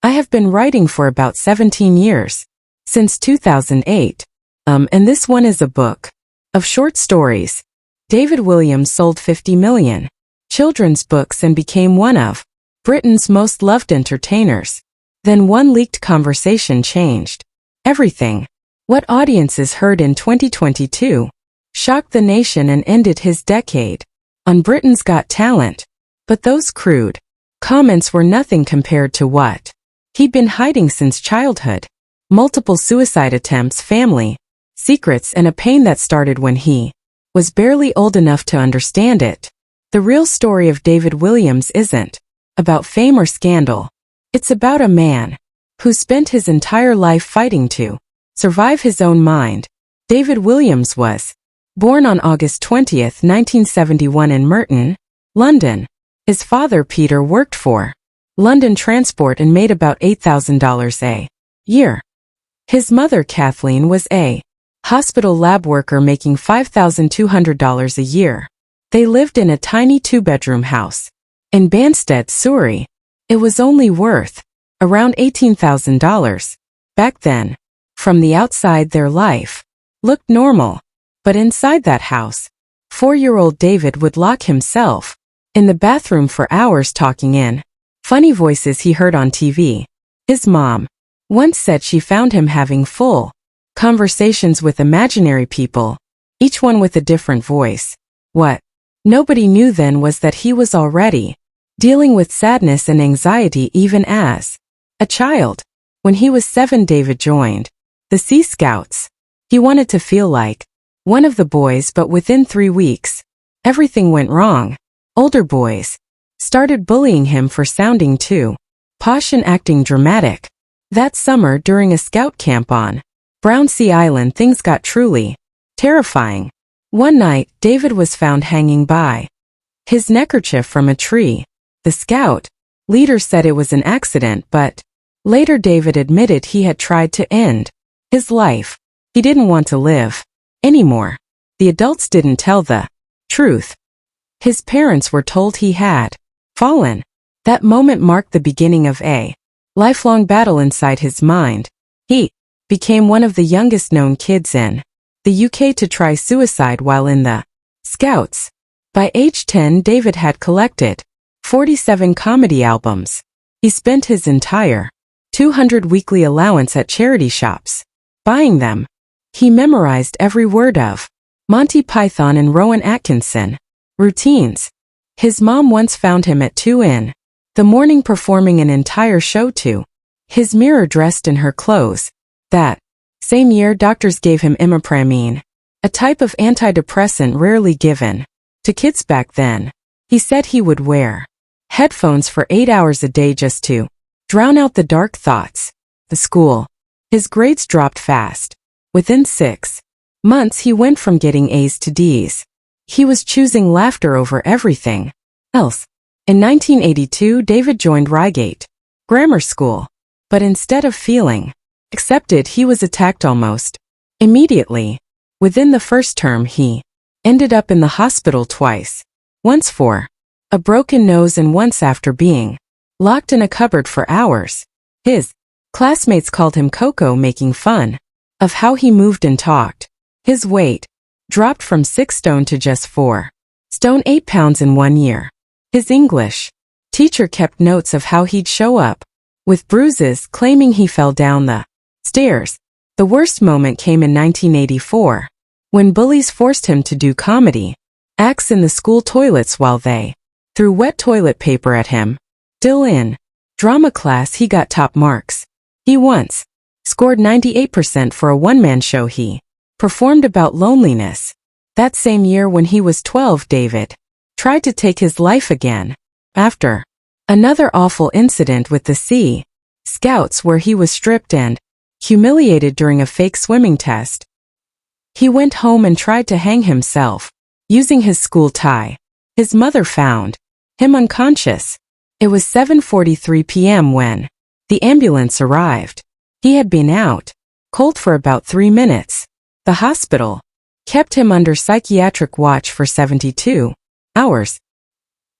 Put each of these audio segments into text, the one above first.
I have been writing for about 17 years. Since 2008. And this one is a book of short stories. David Walliams sold 50 million children's books and became one of Britain's most loved entertainers. Then one leaked conversation changed everything. What audiences heard in 2022 shocked the nation and ended his decade on Britain's Got Talent. But those crude comments were nothing compared to what he'd been hiding since childhood. Multiple suicide attempts, family secrets, and a pain that started when he was barely old enough to understand it. The real story of David Walliams isn't about fame or scandal. It's about a man who spent his entire life fighting to survive his own mind. David Walliams was born on August 20, 1971 in Merton, London. His father, Peter, worked for London Transport and made about $8,000 a year. His mother, Kathleen, was a hospital lab worker making $5,200 a year. They lived in a tiny two-bedroom house in Banstead, Surrey. It was only worth around $18,000 back then. From the outside, their life looked normal. But inside that house, 4-year-old David would lock himself in the bathroom for hours talking in funny voices he heard on TV. His mom once said she found him having full conversations with imaginary people, each one with a different voice. What nobody knew then was that he was already dealing with sadness and anxiety even as a child. When he was 7, David joined the Sea Scouts. He wanted to feel like one of the boys, but within 3 weeks, everything went wrong. Older boys started bullying him for sounding too posh and acting dramatic. That summer, during a scout camp on Brownsea Island, things got truly terrifying. One night, David was found hanging by his neckerchief from a tree. The scout leader said it was an accident, but later David admitted he had tried to end his life. He didn't want to live anymore. The adults didn't tell the truth. His parents were told he had fallen. That moment marked the beginning of a lifelong battle inside his mind. He became one of the youngest known kids in the UK to try suicide while in the Scouts. By age 10, David had collected 47 comedy albums. He spent his entire 200 weekly allowance at charity shops buying them. He memorized every word of Monty Python and Rowan Atkinson routines. His mom once found him at 2 in the morning performing an entire show to his mirror dressed in her clothes. That same year, doctors gave him imipramine, a type of antidepressant rarely given to kids back then. He said he would wear headphones for 8 hours a day just to drown out the dark thoughts. The school. His grades dropped fast. Within 6 months, he went from getting A's to D's. He was choosing laughter over everything else. In 1982, David joined Reigate Grammar School. But instead of feeling accepted, he was attacked almost immediately. Within the first term, he ended up in the hospital twice. Once for a broken nose and once after being locked in a cupboard for hours. His classmates called him Coco, making fun of how he moved and talked. His weight dropped from 6 stone to just 4 stone 8 pounds in 1 year. His English teacher kept notes of how he'd show up with bruises, claiming he fell down the stairs. The worst moment came in 1984, when bullies forced him to do comedy acts in the school toilets while they threw wet toilet paper at him. Still in drama class, he got top marks. He once scored 98% for a one-man show he performed about loneliness. That same year, when he was 12, David tried to take his life again after another awful incident with the Sea Scouts, where he was stripped and humiliated during a fake swimming test. He went home and tried to hang himself using his school tie. His mother found him unconscious. It was 7:43 p.m. when the ambulance arrived. He had been out cold for about 3 minutes. The hospital kept him under psychiatric watch for 72 hours.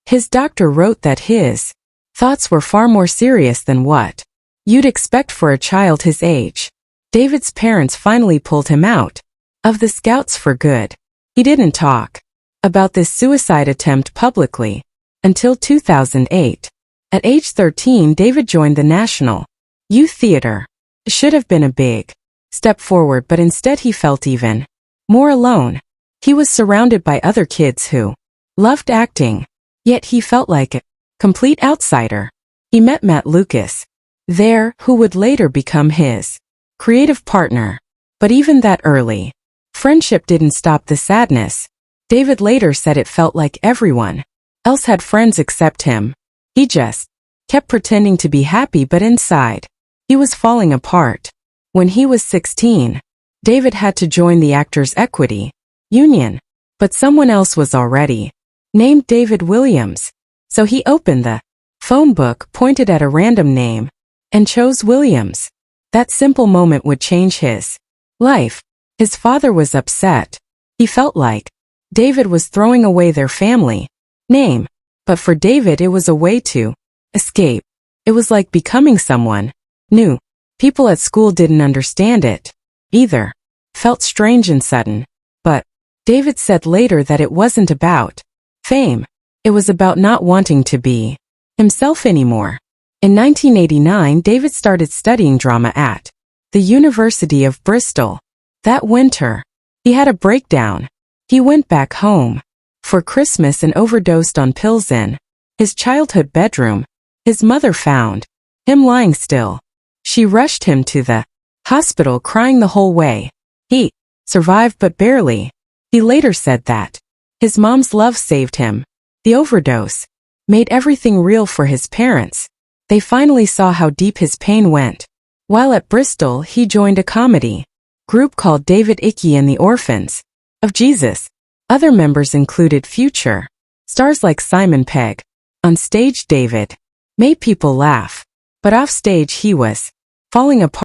His doctor wrote that his thoughts were far more serious than what you'd expect for a child his age. David's parents finally pulled him out of the Scouts for good. He didn't talk about this suicide attempt publicly until 2008. At age 13, David joined the National Youth Theater. It should have been a big step forward, but instead he felt even more alone. He was surrounded by other kids who loved acting, yet he felt like a complete outsider. He met Matt Lucas there, who would later become his creative partner. But even that early friendship didn't stop the sadness. David later said it felt like everyone else had friends except him. He just kept pretending to be happy, but inside, he was falling apart. When he was 16, David had to join the Actors' Equity Union, but someone else was already named David Walliams. So he opened the phone book, pointed at a random name, and chose Walliams. That simple moment would change his life. His father was upset. He felt like David was throwing away their family name. But for David, it was a way to escape. It was like becoming someone new. People at school didn't understand it either. Felt strange and sudden. But David said later that it wasn't about fame. It was about not wanting to be himself anymore. In 1989, David started studying drama at the University of Bristol. That winter, he had a breakdown. He went back home for Christmas and overdosed on pills in his childhood bedroom. His mother found him lying still. She rushed him to the hospital, crying the whole way. He survived, but barely. He later said that his mom's love saved him. The overdose made everything real for his parents. They finally saw how deep his pain went. While at Bristol, he joined a comedy group called David Icke and the Orphans of Jesus. Other members included future stars like Simon Pegg. On stage, David made people laugh, but off stage he was falling apart.